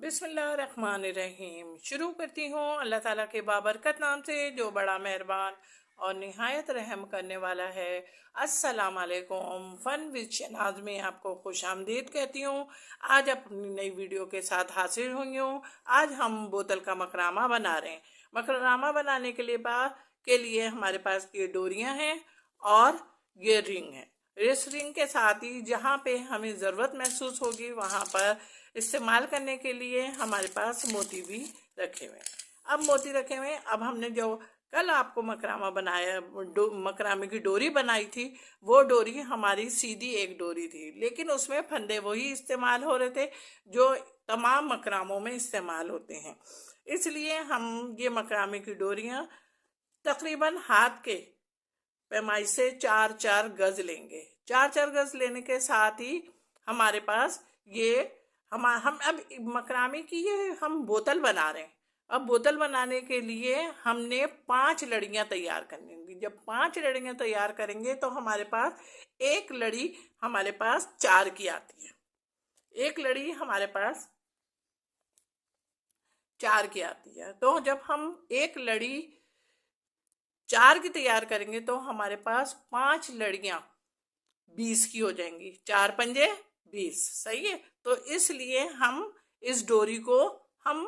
बिस्मिल्लाहिर्रहमानिर्रहीम। शुरू करती हूँ अल्लाह ताला के बाबरकत नाम से जो बड़ा मेहरबान और निहायत रहम करने वाला है। अस्सलाम वालेकुम। फन विद शनाज में आपको खुश आमदीद कहती हूँ। आज अपनी नई वीडियो के साथ हाजिर हुई हूँ। आज हम बोतल का मकरामा बना रहे हैं। मकरामा बनाने के लिए हमारे पास ये डोरियाँ हैं और ये रिंग है। इस रिंग के साथ ही जहाँ पे हमें ज़रूरत महसूस होगी वहाँ पर इस्तेमाल करने के लिए हमारे पास मोती भी रखे हुए हैं। अब मोती रखे हुए हैं। अब हमने जो कल आपको मकरामा बनाया मकरामे की डोरी बनाई थी, वो डोरी हमारी सीधी एक डोरी थी, लेकिन उसमें फंदे वही इस्तेमाल हो रहे थे जो तमाम मकरामों में इस्तेमाल होते हैं। इसलिए हम ये मकरामे की डोरियाँ तकरीबन हाथ के पैमाइश से 4-4 गज लेंगे। 4-4 गज लेने के साथ ही हमारे पास ये हम अब मकरामे की ये हम बोतल बना रहे हैं। अब बोतल बनाने के लिए हमने 5 लड़ियां तैयार करनी होंगी। जब 5 लड़ियां तैयार करेंगे तो हमारे पास एक लड़ी हमारे पास 4 की आती है। एक लड़ी हमारे पास 4 की आती है। तो जब हम एक लड़ी 4 की तैयार करेंगे तो हमारे पास 5 लड़ियां 20 की हो जाएंगी। 4 पंजे 20, सही है। तो इसलिए हम इस डोरी को हम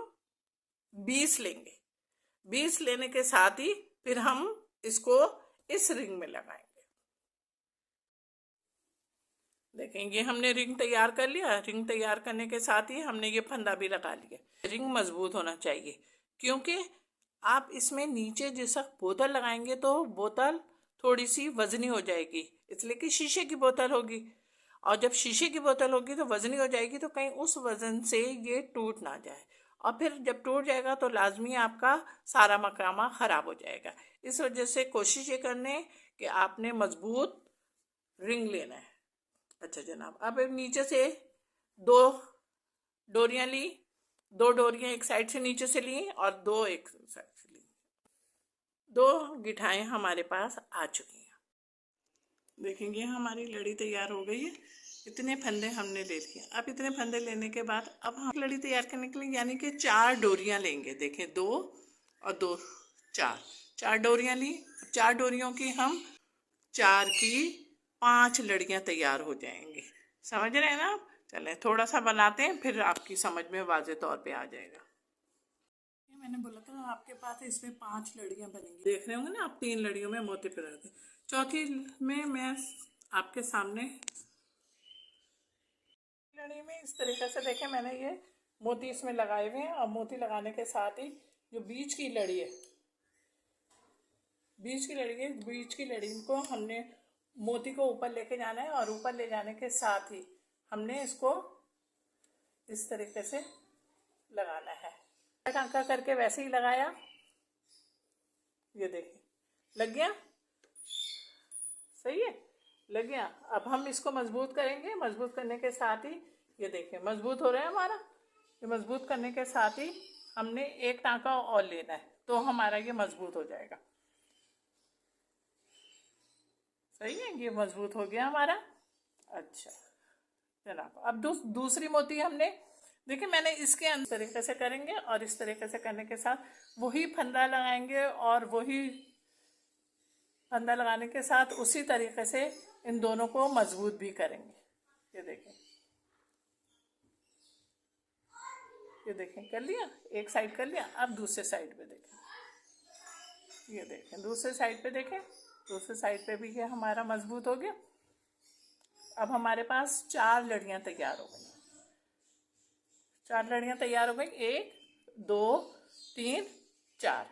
20 लेंगे। 20 लेने के साथ ही फिर हम इसको इस रिंग में लगाएंगे। देखेंगे हमने रिंग तैयार कर लिया। रिंग तैयार करने के साथ ही हमने ये फंदा भी लगा लिया। रिंग मजबूत होना चाहिए क्योंकि आप इसमें नीचे जैसा बोतल लगाएंगे तो बोतल थोड़ी सी वजनी हो जाएगी, इसलिए कि शीशे की बोतल होगी। और जब शीशे की बोतल होगी तो वजनी हो जाएगी, तो कहीं उस वजन से ये टूट ना जाए। और फिर जब टूट जाएगा तो लाजमी आपका सारा मकरामा ख़राब हो जाएगा। इस वजह से कोशिश ये करने कि आपने मजबूत रिंग लेना है। अच्छा जनाब, अब नीचे से 2 डोरियां ली। 2 डोरियां एक साइड से नीचे से ली और 2 एक साइड से ली। 2 गिठाएं हमारे पास आ चुकी हैं। देखेंगे हमारी लड़ी तैयार हो गई है। इतने फंदे हमने ले लिए। अब इतने फंदे लेने के बाद अब हम लड़ी तैयार करने के लिए यानी कि 4 डोरियां लेंगे। देखें 2 और 2 4 डोरियां ली। 4 डोरियों की हम 4 की 5 लड़ियां तैयार हो जाएंगी। समझ रहे हैं ना आप? चलें थोड़ा सा बनाते हैं, फिर आपकी समझ में वाज़े तौर पे आ जाएगा। मैंने बोला था आपके पास इसमें 5 लड़ियां बनेंगी। देख रहे होंगे ना आप, 3 लड़ियों में मोती पिरा थे। चौथी में मैं आपके सामने लड़ी में इस तरीके से देखें, मैंने ये मोती इसमें लगाए हुए हैं। और मोती लगाने के साथ ही जो बीच की लड़ी है, बीच की लड़ी को हमने मोती को ऊपर लेके जाना है। और ऊपर ले जाने के साथ ही हमने इसको इस तरीके से लगाना है। टांका करके वैसे ही लगाया, ये देखिए लग गया, सही है, लग गया। अब हम इसको मजबूत करेंगे। मजबूत करने के साथ ही ये देखिए मजबूत हो रहा है हमारा। ये मजबूत करने के साथ ही हमने एक टांका और लेना है तो हमारा ये मजबूत हो जाएगा। सही है, ये मजबूत हो गया हमारा। अच्छा जनाब, अब दूसरी मोती हमने देखिए, मैंने इसके अंदर तरीके से करेंगे और इस तरीके से करने के साथ वही फंदा लगाएंगे और वही फंदा लगाने के साथ उसी तरीके से इन दोनों को मजबूत भी करेंगे। ये देखें कर लिया, एक साइड कर लिया। अब दूसरे साइड पे देखें, ये देखें दूसरे साइड पे देखें, दूसरे साइड पे भी ये हमारा मजबूत हो गया। अब हमारे पास 4 लड़ियां तैयार हो गई। 4 लड़ियां तैयार हो गई, 1 2 3 4,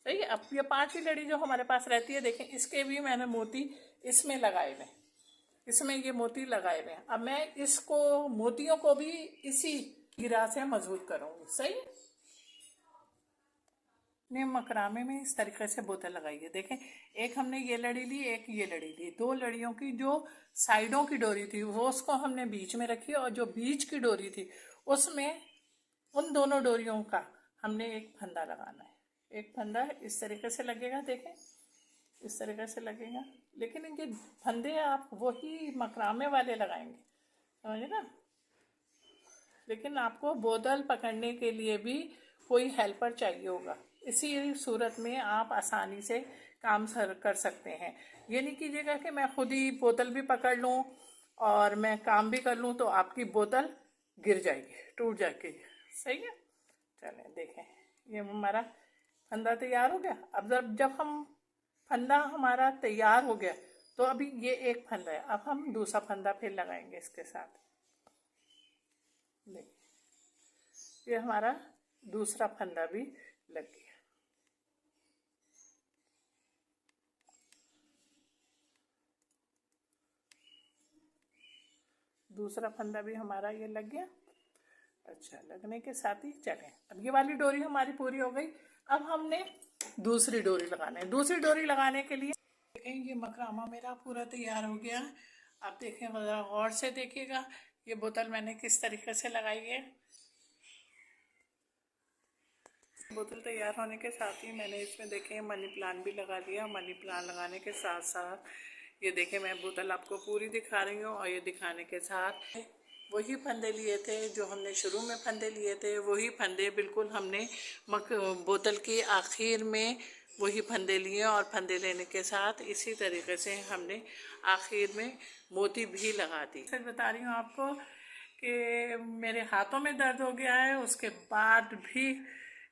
सही है। अब ये 5वीं लड़ी जो हमारे पास रहती है, देखें इसके भी मैंने मोती इसमें लगाए हुए, इसमें ये मोती लगाए हुए हैं। अब मैं इसको मोतियों को भी इसी गिरा से मजबूत करूंगी। सही है, ने मकरामे में इस तरीके से बोतल लगाई है। देखें एक हमने ये लड़ी ली, एक ये लड़ी ली। 2 लड़ियों की जो साइडों की डोरी थी वो उसको हमने बीच में रखी और जो बीच की डोरी थी उसमें उन दोनों डोरियों का हमने एक फंदा लगाना है। एक फंदा इस तरीके से लगेगा, देखें इस तरीके से लगेगा। लेकिन इनके फंदे आप वही मकरामे वाले लगाएंगे, समझे ना। लेकिन आपको बोतल पकड़ने के लिए भी कोई हेल्पर चाहिए होगा। इसी सूरत में आप आसानी से काम कर सकते हैं। ये नहीं कीजिएगा कि मैं खुद ही बोतल भी पकड़ लूँ और मैं काम भी कर लूँ तो आपकी बोतल गिर जाएगी, टूट जाएगी। सही है। चलें देखें, ये हमारा फंदा तैयार हो गया। अब जब हम फंदा हमारा तैयार हो गया तो अभी ये एक फंदा है, अब हम दूसरा फंदा फिर लगाएंगे इसके साथ। देखिए, ये हमारा दूसरा फंदा भी लग गया। दूसरा फंदा भी हमारा ये लग गया। अच्छा, लगने के साथ ही चलें, अब ये वाली डोरी हमारी पूरी हो गई। अब हमने दूसरी डोरी लगाना है। दूसरी डोरी लगाने के लिए देखें, ये मकरामा मेरा पूरा तैयार हो गया। आप देखें, ज़रा गौर से देखिएगा ये बोतल मैंने किस तरीके से लगाई है। बोतल तैयार होने के साथ ही मैंने इसमें देखें मनी प्लांट भी लगा लिया। मनी प्लांट लगाने के साथ साथ ये देखें, मैं बोतल आपको पूरी दिखा रही हूँ और ये दिखाने के साथ वही फंदे लिए थे जो हमने शुरू में फंदे लिए थे, वही फंदे बिल्कुल हमने बोतल के आखिर में वही फंदे लिए और फंदे लेने के साथ इसी तरीके से हमने आखिर में मोती भी लगा दी। सच बता रही हूँ आपको कि मेरे हाथों में दर्द हो गया है, उसके बाद भी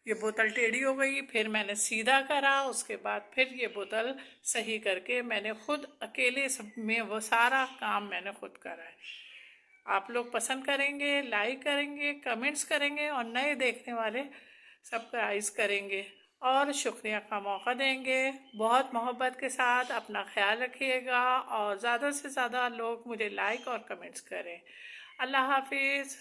ये बोतल टेढ़ी हो गई। फिर मैंने सीधा करा, उसके बाद फिर ये बोतल सही करके मैंने खुद अकेले सब में वो सारा काम मैंने खुद करा है। आप लोग पसंद करेंगे, लाइक करेंगे, कमेंट्स करेंगे और नए देखने वाले सब्सक्राइब करेंगे और शुक्रिया का मौका देंगे। बहुत मोहब्बत के साथ अपना ख्याल रखिएगा और ज़्यादा से ज़्यादा लोग मुझे लाइक और कमेंट्स करें। अल्लाह हाफिज़।